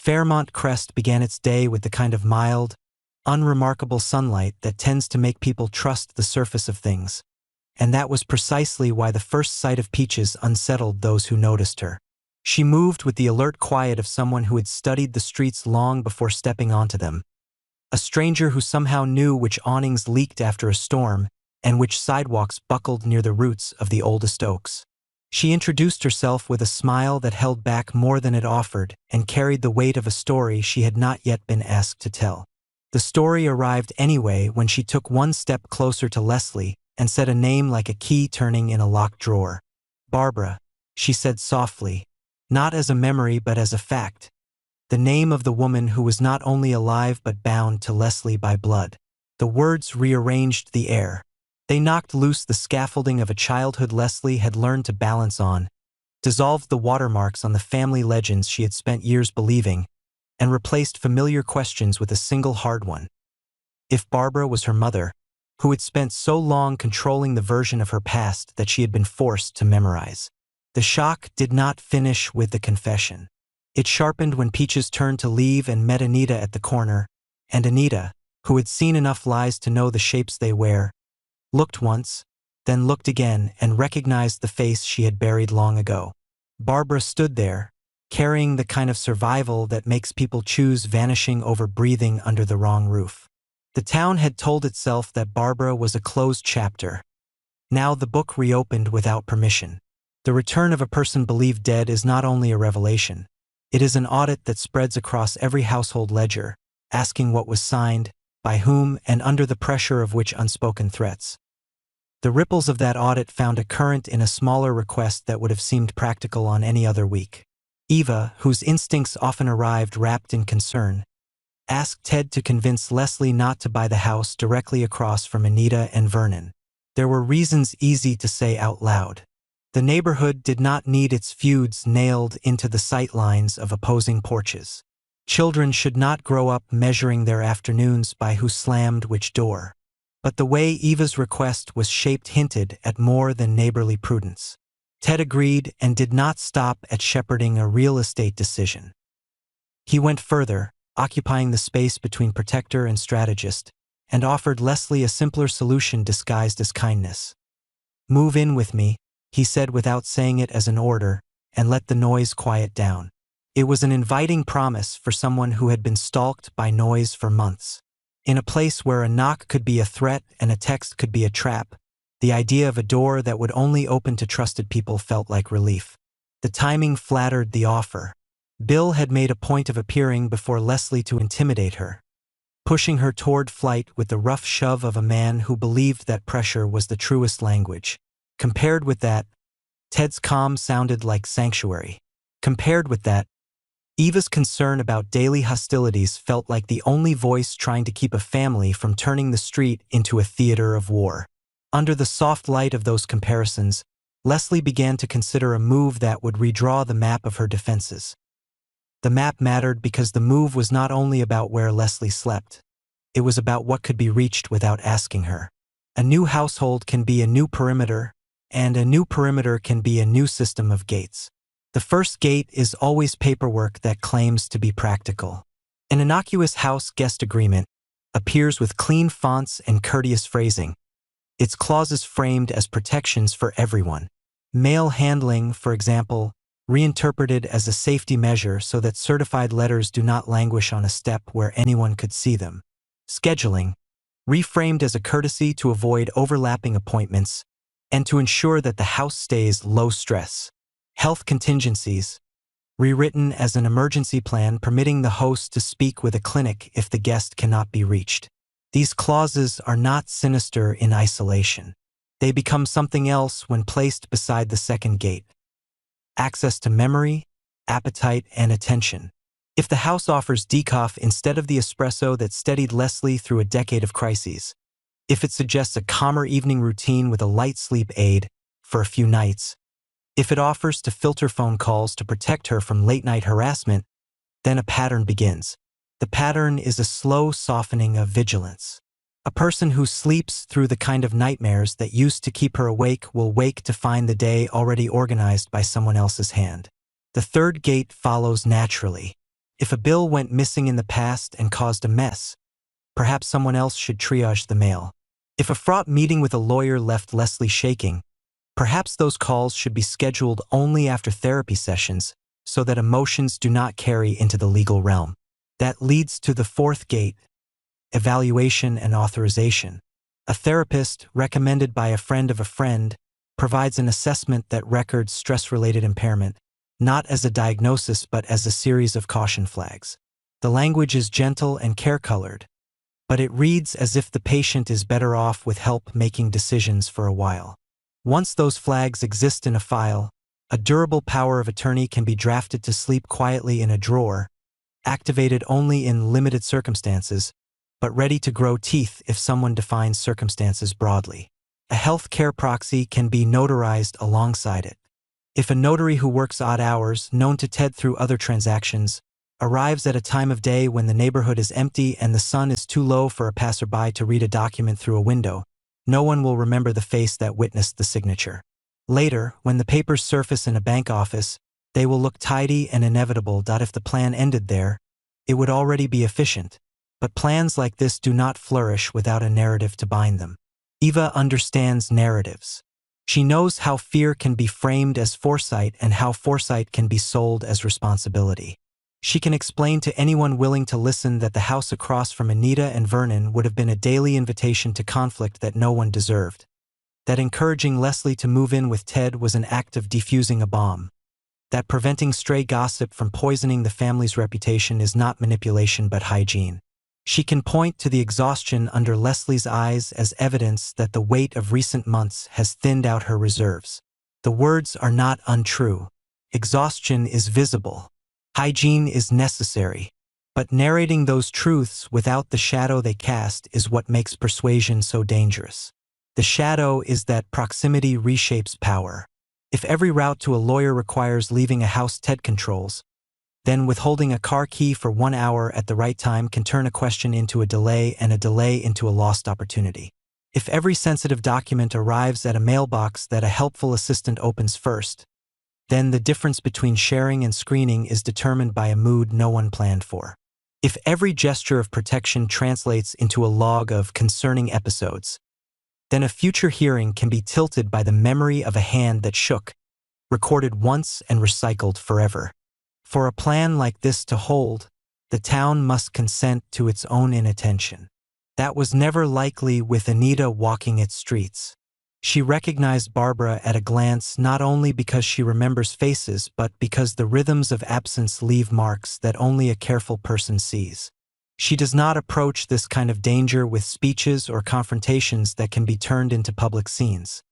Fairmont Crest began its day with the kind of mild, unremarkable sunlight that tends to make people trust the surface of things. And that was precisely why the first sight of Peaches unsettled those who noticed her. She moved with the alert quiet of someone who had studied the streets long before stepping onto them. A stranger who somehow knew which awnings leaked after a storm and which sidewalks buckled near the roots of the oldest oaks. She introduced herself with a smile that held back more than it offered and carried the weight of a story she had not yet been asked to tell. The story arrived anyway when she took one step closer to Leslie and said a name like a key turning in a locked drawer. "Barbara," she said softly, not as a memory but as a fact. The name of the woman who was not only alive but bound to Leslie by blood. The words rearranged the air. They knocked loose the scaffolding of a childhood Leslie had learned to balance on, dissolved the watermarks on the family legends she had spent years believing, and replaced familiar questions with a single hard one. If Barbara was her mother, who had spent so long controlling the version of her past that she had been forced to memorize. The shock did not finish with the confession. It sharpened when Peaches turned to leave and met Anita at the corner, and Anita, who had seen enough lies to know the shapes they wear, looked once, then looked again and recognized the face she had buried long ago. Barbara stood there, carrying the kind of survival that makes people choose vanishing over breathing under the wrong roof. The town had told itself that Barbara was a closed chapter. Now the book reopened without permission. The return of a person believed dead is not only a revelation. It is an audit that spreads across every household ledger, asking what was signed, by whom, and under the pressure of which unspoken threats. The ripples of that audit found a current in a smaller request that would have seemed practical on any other week. Eva, whose instincts often arrived wrapped in concern, asked Ted to convince Leslie not to buy the house directly across from Anita and Vernon. There were reasons easy to say out loud. The neighborhood did not need its feuds nailed into the sight lines of opposing porches. Children should not grow up measuring their afternoons by who slammed which door. But the way Eva's request was shaped hinted at more than neighborly prudence. Ted agreed and did not stop at shepherding a real estate decision. He went further, occupying the space between protector and strategist, and offered Leslie a simpler solution disguised as kindness. "Move in with me," he said without saying it as an order, "and let the noise quiet down." It was an inviting promise for someone who had been stalked by noise for months. In a place where a knock could be a threat and a text could be a trap, the idea of a door that would only open to trusted people felt like relief. The timing flattered the offer. Bill had made a point of appearing before Leslie to intimidate her, pushing her toward flight with the rough shove of a man who believed that pressure was the truest language. Compared with that, Ted's calm sounded like sanctuary. Compared with that, Eva's concern about daily hostilities felt like the only voice trying to keep a family from turning the street into a theater of war. Under the soft light of those comparisons, Leslie began to consider a move that would redraw the map of her defenses. The map mattered because the move was not only about where Leslie slept. It was about what could be reached without asking her. A new household can be a new perimeter, and a new perimeter can be a new system of gates. The first gate is always paperwork that claims to be practical. An innocuous house guest agreement appears with clean fonts and courteous phrasing, its clauses framed as protections for everyone. Mail handling, for example, reinterpreted as a safety measure so that certified letters do not languish on a step where anyone could see them. Scheduling, reframed as a courtesy to avoid overlapping appointments and to ensure that the house stays low stress. Health contingencies, rewritten as an emergency plan permitting the host to speak with a clinic if the guest cannot be reached. These clauses are not sinister in isolation. They become something else when placed beside the second gate. Access to memory, appetite, and attention. If the house offers decaf instead of the espresso that steadied Leslie through a decade of crises, if it suggests a calmer evening routine with a light sleep aid for a few nights, if it offers to filter phone calls to protect her from late-night harassment, then a pattern begins. The pattern is a slow softening of vigilance. A person who sleeps through the kind of nightmares that used to keep her awake will wake to find the day already organized by someone else's hand. The third gate follows naturally. If a bill went missing in the past and caused a mess, perhaps someone else should triage the mail. If a fraught meeting with a lawyer left Leslie shaking, perhaps those calls should be scheduled only after therapy sessions so that emotions do not carry into the legal realm. That leads to the fourth gate, evaluation and authorization. A therapist, recommended by a friend of a friend, provides an assessment that records stress-related impairment, not as a diagnosis but as a series of caution flags. The language is gentle and care-colored, but it reads as if the patient is better off with help making decisions for a while. Once those flags exist in a file, a durable power of attorney can be drafted to sleep quietly in a drawer, activated only in limited circumstances, but ready to grow teeth if someone defines circumstances broadly. A health care proxy can be notarized alongside it. If a notary who works odd hours, known to Ted through other transactions, arrives at a time of day when the neighborhood is empty and the sun is too low for a passerby to read a document through a window, no one will remember the face that witnessed the signature. Later, when the papers surface in a bank office, they will look tidy and inevitable. If the plan ended there, it would already be efficient. But plans like this do not flourish without a narrative to bind them. Eva understands narratives. She knows how fear can be framed as foresight and how foresight can be sold as responsibility. She can explain to anyone willing to listen that the house across from Anita and Vernon would have been a daily invitation to conflict that no one deserved. That encouraging Leslie to move in with Ted was an act of defusing a bomb. That preventing stray gossip from poisoning the family's reputation is not manipulation but hygiene. She can point to the exhaustion under Leslie's eyes as evidence that the weight of recent months has thinned out her reserves. The words are not untrue. Exhaustion is visible. Hygiene is necessary. But narrating those truths without the shadow they cast is what makes persuasion so dangerous. The shadow is that proximity reshapes power. If every route to a lawyer requires leaving a house Ted controls, then withholding a car key for 1 hour at the right time can turn a question into a delay and a delay into a lost opportunity. If every sensitive document arrives at a mailbox that a helpful assistant opens first, then the difference between sharing and screening is determined by a mood no one planned for. If every gesture of protection translates into a log of concerning episodes, then a future hearing can be tilted by the memory of a hand that shook, recorded once and recycled forever. For a plan like this to hold, the town must consent to its own inattention. That was never likely with Anita walking its streets. She recognized Barbara at a glance not only because she remembers faces but because the rhythms of absence leave marks that only a careful person sees. She does not approach this kind of danger with speeches or confrontations that can be turned into public scenes.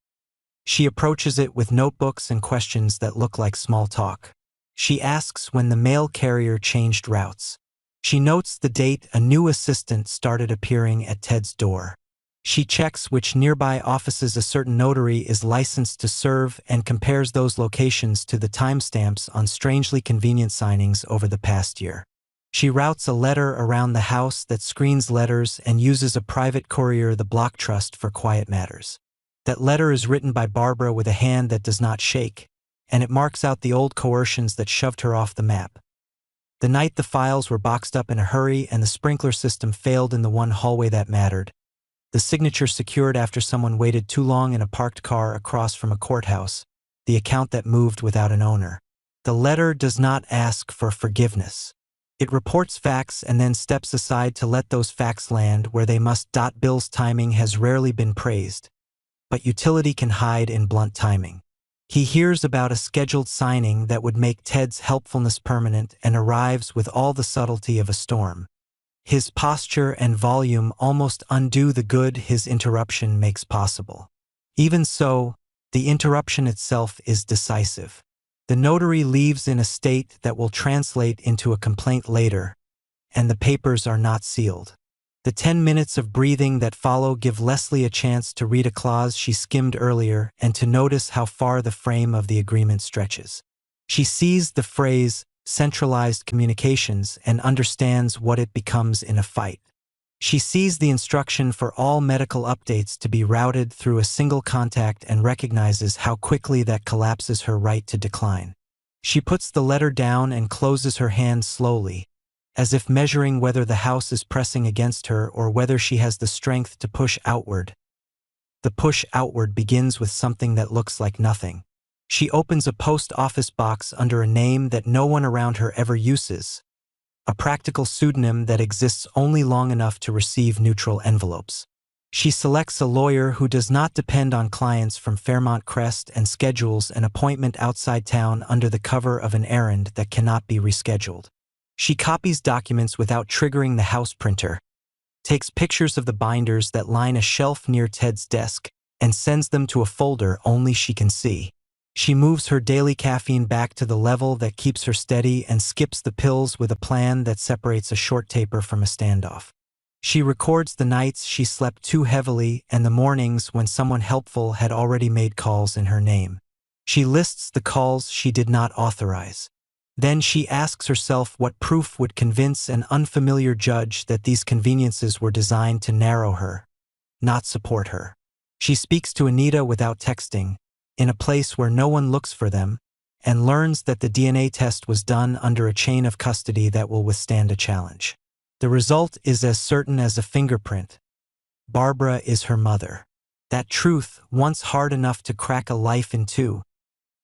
She approaches it with notebooks and questions that look like small talk. She asks when the mail carrier changed routes. She notes the date a new assistant started appearing at Ted's door. She checks which nearby offices a certain notary is licensed to serve and compares those locations to the timestamps on strangely convenient signings over the past year. She routes a letter around the house that screens letters and uses a private courier, the Block Trust, for quiet matters. That letter is written by Barbara with a hand that does not shake, and it marks out the old coercions that shoved her off the map. The night the files were boxed up in a hurry and the sprinkler system failed in the one hallway that mattered. The signature secured after someone waited too long in a parked car across from a courthouse. The account that moved without an owner. The letter does not ask for forgiveness. It reports facts and then steps aside to let those facts land where they must. Bill's timing has rarely been praised, but utility can hide in blunt timing. He hears about a scheduled signing that would make Ted's helpfulness permanent and arrives with all the subtlety of a storm. His posture and volume almost undo the good his interruption makes possible. Even so, the interruption itself is decisive. The notary leaves in a state that will translate into a complaint later, and the papers are not sealed. The 10 minutes of breathing that follow give Leslie a chance to read a clause she skimmed earlier and to notice how far the frame of the agreement stretches. She sees the phrase, centralized communications, and understands what it becomes in a fight. She sees the instruction for all medical updates to be routed through a single contact and recognizes how quickly that collapses her right to decline. She puts the letter down and closes her hand slowly, as if measuring whether the house is pressing against her or whether she has the strength to push outward. The push outward begins with something that looks like nothing. She opens a post office box under a name that no one around her ever uses, a practical pseudonym that exists only long enough to receive neutral envelopes. She selects a lawyer who does not depend on clients from Fairmont Crest and schedules an appointment outside town under the cover of an errand that cannot be rescheduled. She copies documents without triggering the house printer, takes pictures of the binders that line a shelf near Ted's desk, and sends them to a folder only she can see. She moves her daily caffeine back to the level that keeps her steady and skips the pills with a plan that separates a short taper from a standoff. She records the nights she slept too heavily and the mornings when someone helpful had already made calls in her name. She lists the calls she did not authorize. Then she asks herself what proof would convince an unfamiliar judge that these conveniences were designed to narrow her, not support her. She speaks to Anita without texting, in a place where no one looks for them, and learns that the DNA test was done under a chain of custody that will withstand a challenge. The result is as certain as a fingerprint. Barbara is her mother. That truth, once hard enough to crack a life in two,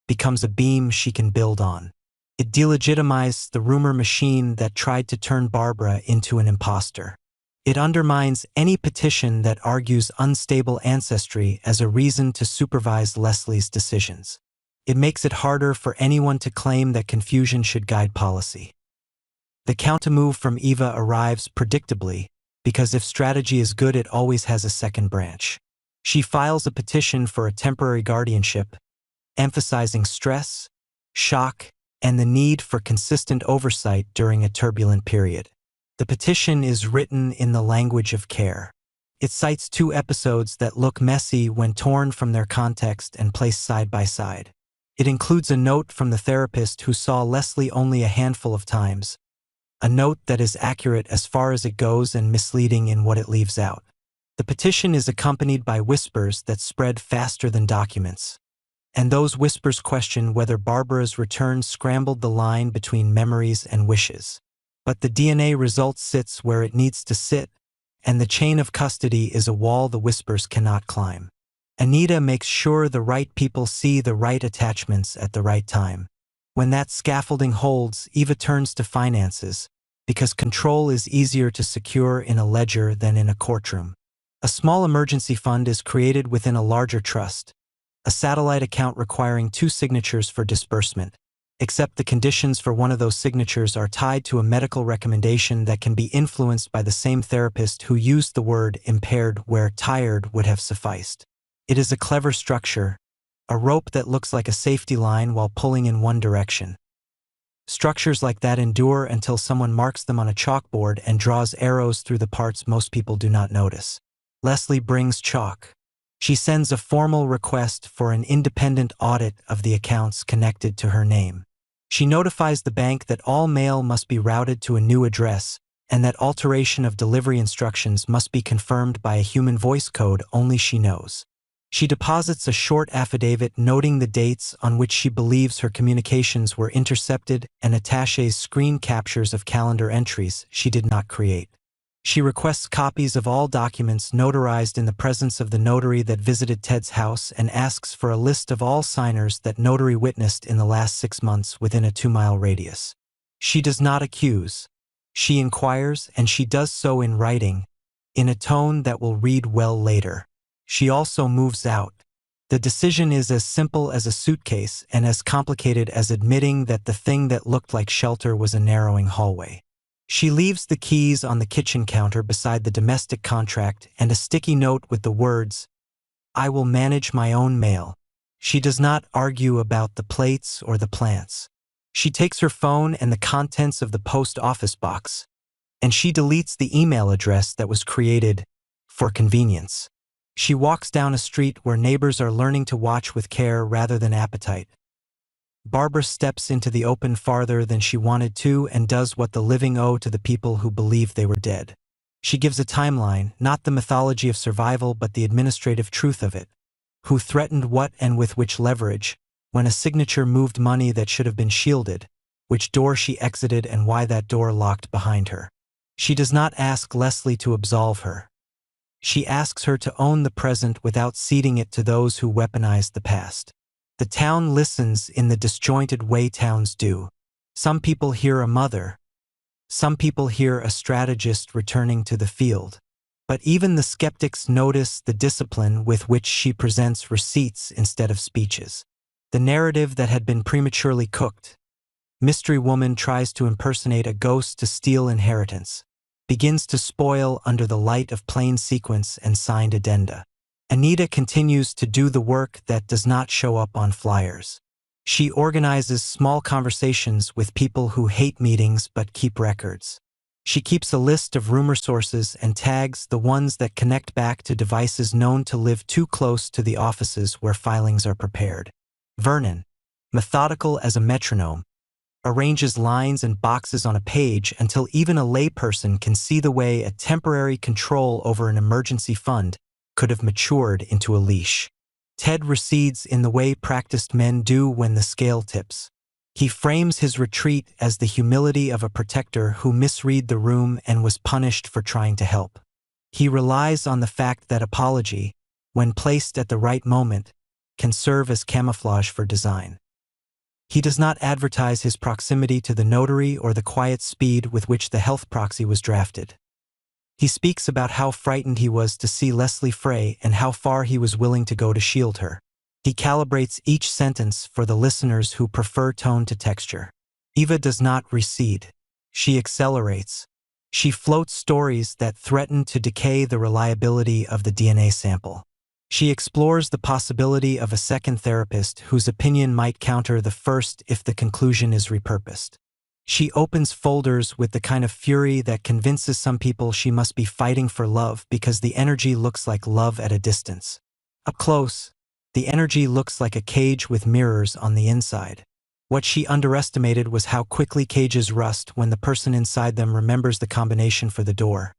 becomes a beam she can build on. It delegitimizes the rumor machine that tried to turn Barbara into an imposter. It undermines any petition that argues unstable ancestry as a reason to supervise Leslie's decisions. It makes it harder for anyone to claim that confusion should guide policy. The countermove from Eva arrives predictably, because if strategy is good, it always has a second branch. She files a petition for a temporary guardianship, emphasizing stress, shock, and the need for consistent oversight during a turbulent period. The petition is written in the language of care. It cites two episodes that look messy when torn from their context and placed side by side. It includes a note from the therapist who saw Leslie only a handful of times, a note that is accurate as far as it goes and misleading in what it leaves out. The petition is accompanied by whispers that spread faster than documents. And those whispers question whether Barbara's return scrambled the line between memories and wishes. But the DNA result sits where it needs to sit, and the chain of custody is a wall the whispers cannot climb. Anita makes sure the right people see the right attachments at the right time. When that scaffolding holds, Eva turns to finances, because control is easier to secure in a ledger than in a courtroom. A small emergency fund is created within a larger trust, a satellite account requiring 2 signatures for disbursement, except the conditions for one of those signatures are tied to a medical recommendation that can be influenced by the same therapist who used the word impaired where tired would have sufficed. It is a clever structure, a rope that looks like a safety line while pulling in one direction. Structures like that endure until someone marks them on a chalkboard and draws arrows through the parts most people do not notice. Leslie brings chalk. She sends a formal request for an independent audit of the accounts connected to her name. She notifies the bank that all mail must be routed to a new address and that alteration of delivery instructions must be confirmed by a human voice code only she knows. She deposits a short affidavit noting the dates on which she believes her communications were intercepted and attaches screen captures of calendar entries she did not create. She requests copies of all documents notarized in the presence of the notary that visited Ted's house and asks for a list of all signers that notary witnessed in the last 6 months within a 2-mile radius. She does not accuse. She inquires, and she does so in writing, in a tone that will read well later. She also moves out. The decision is as simple as a suitcase and as complicated as admitting that the thing that looked like shelter was a narrowing hallway. She leaves the keys on the kitchen counter beside the domestic contract and a sticky note with the words, "I will manage my own mail." She does not argue about the plates or the plants. She takes her phone and the contents of the post office box, and she deletes the email address that was created for convenience. She walks down a street where neighbors are learning to watch with care rather than appetite. Barbara steps into the open farther than she wanted to and does what the living owe to the people who believed they were dead. She gives a timeline, not the mythology of survival but the administrative truth of it. Who threatened what and with which leverage, when a signature moved money that should have been shielded, which door she exited and why that door locked behind her. She does not ask Leslie to absolve her. She asks her to own the present without ceding it to those who weaponized the past. The town listens in the disjointed way towns do. Some people hear a mother. Some people hear a strategist returning to the field. But even the skeptics notice the discipline with which she presents receipts instead of speeches. The narrative that had been prematurely cooked. Mystery woman tries to impersonate a ghost to steal inheritance. Begins to spoil under the light of plain sequence and signed addenda. Anita continues to do the work that does not show up on flyers. She organizes small conversations with people who hate meetings but keep records. She keeps a list of rumor sources and tags the ones that connect back to devices known to live too close to the offices where filings are prepared. Vernon, methodical as a metronome, arranges lines and boxes on a page until even a layperson can see the way a temporary control over an emergency fund could have matured into a leash. Ted recedes in the way practiced men do when the scale tips. He frames his retreat as the humility of a protector who misread the room and was punished for trying to help. He relies on the fact that apology, when placed at the right moment, can serve as camouflage for design. He does not advertise his proximity to the notary or the quiet speed with which the health proxy was drafted. He speaks about how frightened he was to see Leslie Frey and how far he was willing to go to shield her. He calibrates each sentence for the listeners who prefer tone to texture. Eva does not recede. She accelerates. She floats stories that threaten to decay the reliability of the DNA sample. She explores the possibility of a second therapist whose opinion might counter the first if the conclusion is repurposed. She opens folders with the kind of fury that convinces some people she must be fighting for love because the energy looks like love at a distance. Up close, the energy looks like a cage with mirrors on the inside. What she underestimated was how quickly cages rust when the person inside them remembers the combination for the door.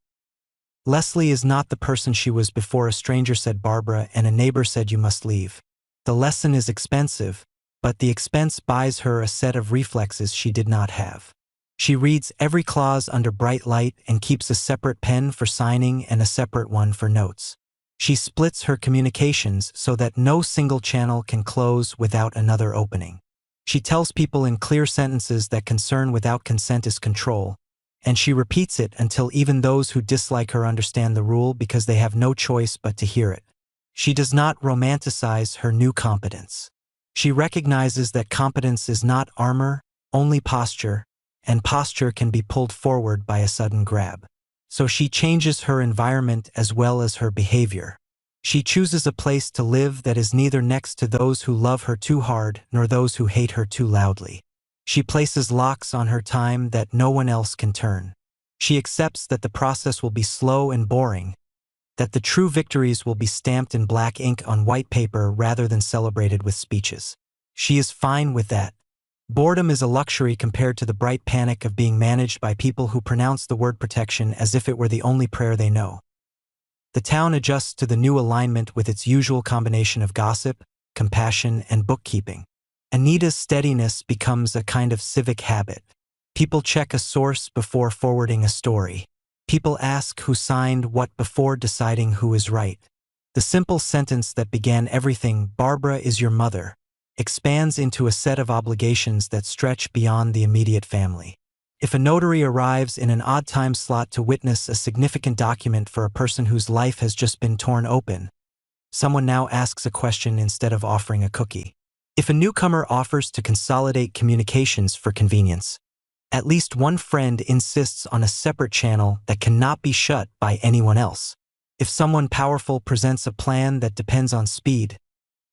Leslie is not the person she was before a stranger said Barbara and a neighbor said you must leave. The lesson is expensive, but the expense buys her a set of reflexes she did not have. She reads every clause under bright light and keeps a separate pen for signing and a separate one for notes. She splits her communications so that no single channel can close without another opening. She tells people in clear sentences that concern without consent is control, and she repeats it until even those who dislike her understand the rule because they have no choice but to hear it. She does not romanticize her new competence. She recognizes that competence is not armor, only posture, and posture can be pulled forward by a sudden grab. So she changes her environment as well as her behavior. She chooses a place to live that is neither next to those who love her too hard nor those who hate her too loudly. She places locks on her time that no one else can turn. She accepts that the process will be slow and boring, that the true victories will be stamped in black ink on white paper rather than celebrated with speeches. She is fine with that. Boredom is a luxury compared to the bright panic of being managed by people who pronounce the word protection as if it were the only prayer they know. The town adjusts to the new alignment with its usual combination of gossip, compassion, and bookkeeping. Anita's steadiness becomes a kind of civic habit. People check a source before forwarding a story. People ask who signed what before deciding who is right. The simple sentence that began everything, "Barbara is your mother," expands into a set of obligations that stretch beyond the immediate family. If a notary arrives in an odd time slot to witness a significant document for a person whose life has just been torn open, someone now asks a question instead of offering a cookie. If a newcomer offers to consolidate communications for convenience, at least one friend insists on a separate channel that cannot be shut by anyone else. If someone powerful presents a plan that depends on speed,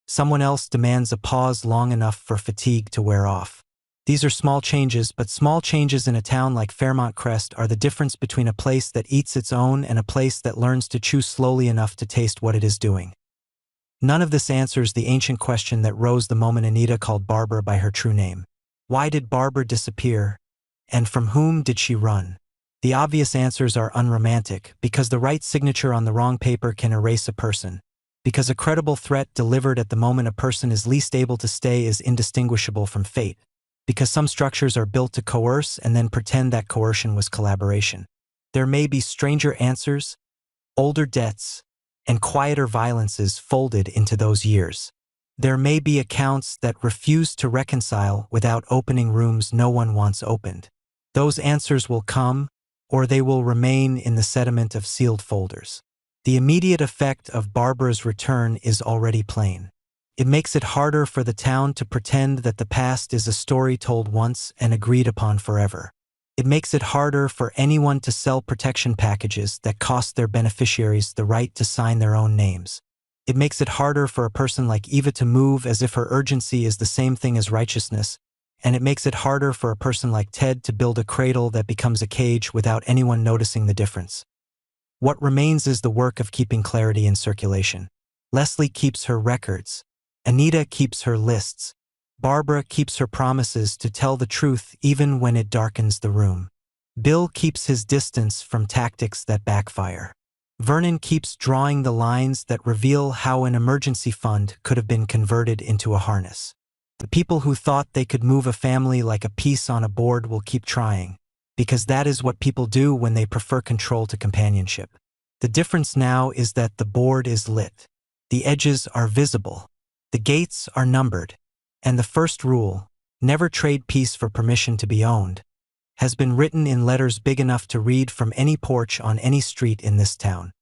someone else demands a pause long enough for fatigue to wear off. These are small changes, but small changes in a town like Fairmont Crest are the difference between a place that eats its own and a place that learns to chew slowly enough to taste what it is doing. None of this answers the ancient question that rose the moment Anita called Barbara by her true name. Why did Barbara disappear? And from whom did she run? The obvious answers are unromantic, because the right signature on the wrong paper can erase a person. Because a credible threat delivered at the moment a person is least able to stay is indistinguishable from fate. because some structures are built to coerce and then pretend that coercion was collaboration. There may be stranger answers, older debts, and quieter violences folded into those years. There may be accounts that refuse to reconcile without opening rooms no one wants opened. Those answers will come, or they will remain in the sediment of sealed folders. The immediate effect of Barbara's return is already plain. It makes it harder for the town to pretend that the past is a story told once and agreed upon forever. It makes it harder for anyone to sell protection packages that cost their beneficiaries the right to sign their own names. It makes it harder for a person like Eva to move as if her urgency is the same thing as righteousness, and it makes it harder for a person like Ted to build a cradle that becomes a cage without anyone noticing the difference. What remains is the work of keeping clarity in circulation. Leslie keeps her records. Anita keeps her lists. Barbara keeps her promises to tell the truth even when it darkens the room. Bill keeps his distance from tactics that backfire. Vernon keeps drawing the lines that reveal how an emergency fund could have been converted into a harness. The people who thought they could move a family like a piece on a board will keep trying, because that is what people do when they prefer control to companionship. The difference now is that the board is lit. The edges are visible. The gates are numbered. And the first rule, never trade peace for permission to be owned, has been written in letters big enough to read from any porch on any street in this town.